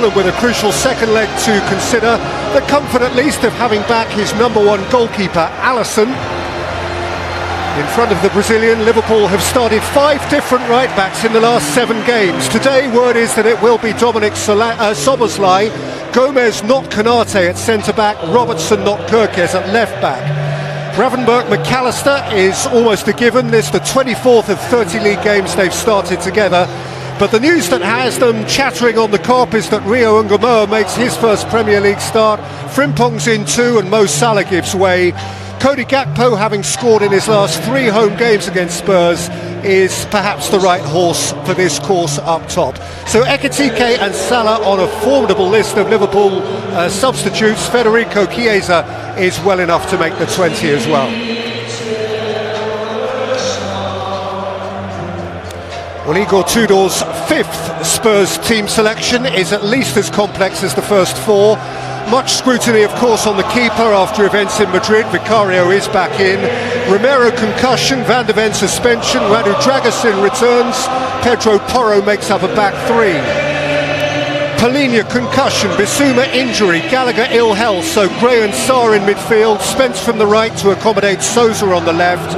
Tottenham with a crucial second leg to consider. The comfort at least of having back his number one goalkeeper, Alisson. In front of the Brazilian, Liverpool have started 5 different right-backs in the last 7 games. Today, word is that it will be Dominic Szoboszlai, Gomez not Konate at centre-back, Robertson not Kerkez at left-back. Gravenberch McAllister is almost a given. This is the 24th of 30 league games they've started together. But the news that has them chattering on the carp is that Rio Ngumoa makes his first Premier League start. Frimpong's in too, and Mo Salah gives way. Cody Gakpo, having scored in his last 3 home games against Spurs, is perhaps the right horse for this course up top. So Ekitike and Salah on a formidable list of Liverpool substitutes. Federico Chiesa is well enough to make the 20 as well. Well, Igor Tudor's 5th Spurs team selection is at least as complex as the first 4. Much scrutiny, of course, on the keeper after events in Madrid. Vicario is back in. Romero concussion, Van de Ven suspension, Radu Dragusin returns, Pedro Porro makes up a back 3. Palhinha concussion, Bissouma injury, Gallagher ill health, so Gray and Sarr in midfield, Spence from the right to accommodate Sousa on the left.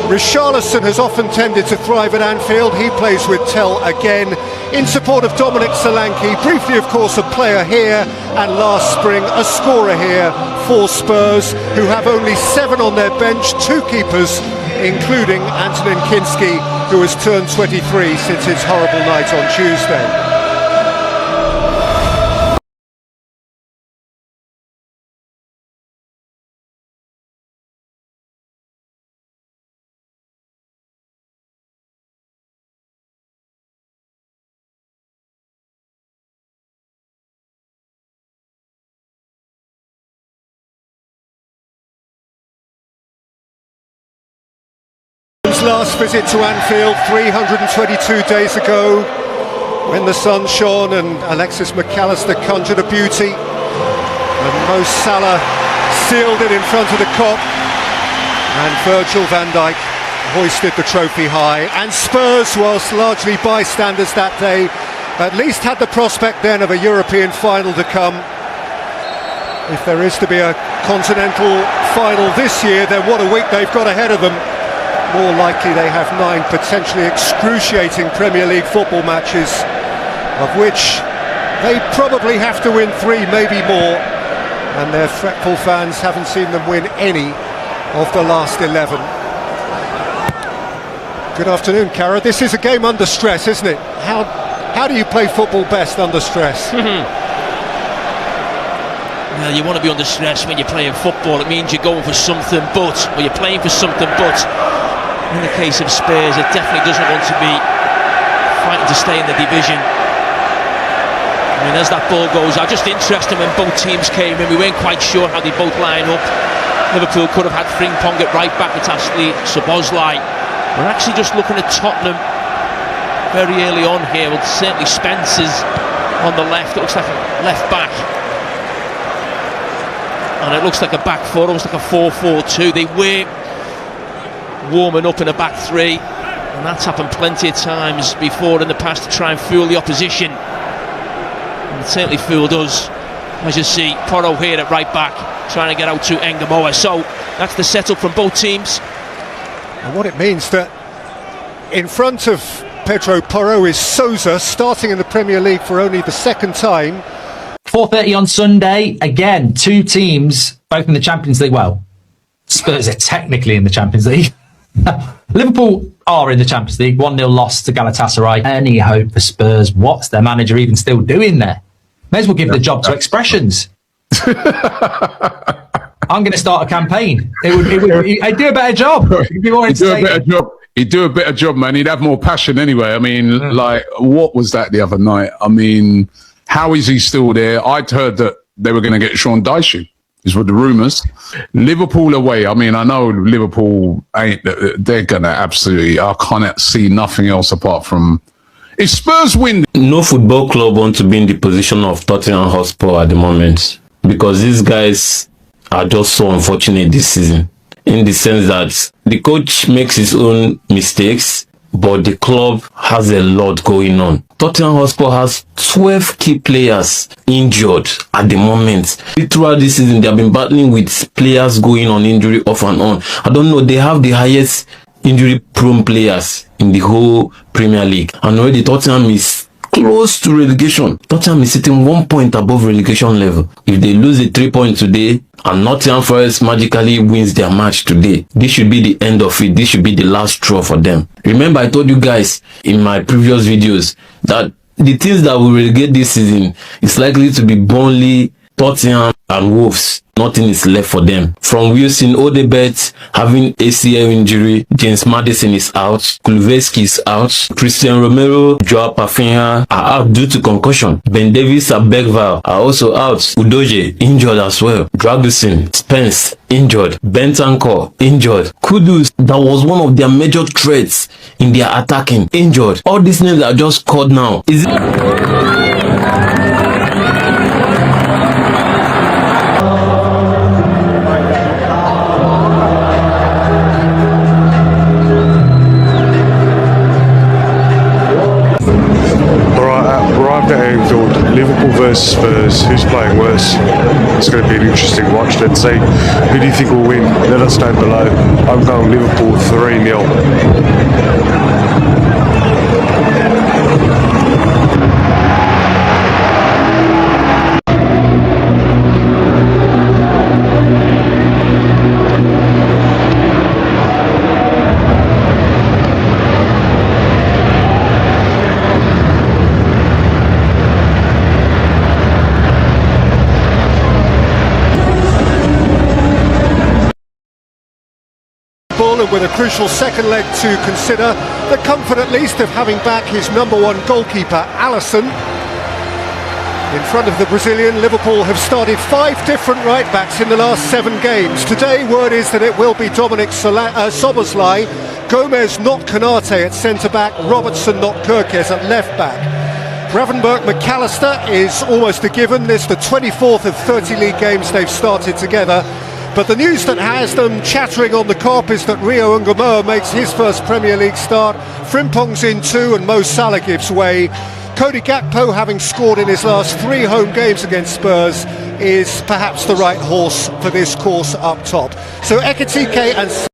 Richarlison has often tended to thrive at Anfield. He plays with Tell again. In support of Dominic Solanke, briefly of course a player here, and last spring a scorer here for Spurs, who have only 7 on their bench, 2 keepers, including Antonin Kinski, who has turned 23 since his horrible night on Tuesday. Last visit to Anfield 322 days ago, when the sun shone and Alexis McAllister conjured a beauty, and Mo Salah sealed it in front of the Kop, and Virgil van Dijk hoisted the trophy high. And Spurs, whilst largely bystanders that day, at least had the prospect then of a European final to come. If there is to be a continental final this year, then what a week they've got ahead of them. More likely they have 9 potentially excruciating Premier League football matches, of which they probably have to win 3, maybe more, and their fretful fans haven't seen them win any of the last 11. Good afternoon, Cara. This is a game under stress, isn't it? How do you play football best under stress? Well, you want to be under stress when you're playing football. It means you're going for something, or you're playing for something, but in the case of Spurs, it definitely doesn't want to be fighting to stay in the division. I mean, as that ball goes out, just interesting when both teams came in, we weren't quite sure how they both line up. Liverpool could have had Frimpong at right back, it's actually Szoboszlai. We're actually just looking at Tottenham very early on here. Well, certainly Spence is on the left, it looks like a left back. And it looks like a back 4, almost like a 4-4-2. They were warming up in a back 3, and that's happened plenty of times before in the past to try and fool the opposition, and it certainly fooled us. As you see, Porro here at right back trying to get out to Ngumoa. So that's the setup from both teams. And what it means that in front of Pedro Porro is Sousa, starting in the Premier League for only the 2nd time. 4:30 on Sunday. Again, 2 teams, both in the Champions League. Well, Spurs are technically in the Champions League. Liverpool are in the Champions League. 1-0 loss to Galatasaray. Any hope for Spurs? What's their manager even still doing there? May as well give the job to Expressions. I'm going to start a campaign. I'd do a better job. He'd do a better job. He'd do a better job, man. He'd have more passion anyway. I mean, like, what was that the other night? I mean, how is he still there? I'd heard that they were going to get Sean Dyche. Is what the rumours. Liverpool away. I mean, I know Liverpool ain't. They're gonna absolutely. I can't see nothing else apart from if Spurs win. No football club want to be in the position of Tottenham Hotspur at the moment, because these guys are just so unfortunate this season. In the sense that the coach makes his own mistakes, but the club has a lot going on. Tottenham Hotspur has 12 key players injured at the moment. Throughout this season, they have been battling with players going on injury off and on. I don't know, they have the highest injury-prone players in the whole Premier League. And already Tottenham is close to relegation. Tottenham is sitting 1 point above relegation level. If they lose the 3 points today and Nottingham Forest magically wins their match today, this should be the end of it. This should be the last straw for them. Remember, I told you guys in my previous videos that the teams that will relegate this season is likely to be Burnley, Tottenham and Wolves. Nothing is left for them. From Wilson, Odebert having ACL injury, James Maddison is out, Kulusevski is out, Christian Romero, Joao Pafinha are out due to concussion. Ben Davies and Bergvall are also out. Udoje injured as well. Dragusin, Spence injured. Bentancur injured. Kudus, that was one of their major threats in their attacking, injured. All these names are just called now. Is it Liverpool versus Spurs, who's playing worse? It's going to be an interesting watch. Let's see. Who do you think will win? Let us know below. I'm going Liverpool 3-0. And with a crucial second leg to consider, the comfort at least of having back his number one goalkeeper, Alisson. In front of the Brazilian, Liverpool have started 5 different right-backs in the last 7 games. Today, word is that it will be Dominic Szoboszlai, Gomez not Konate at centre-back, Robertson not Kirkes at left-back. Gravenberch McAllister is almost a given. This is the 24th of 30 league games they've started together. But the news that has them chattering on the carp is that Rio Ungamoa makes his first Premier League start. Frimpong's in 2 and Mo Salah gives way. Cody Gakpo, having scored in his last 3 home games against Spurs, is perhaps the right horse for this course up top. So Ekitike and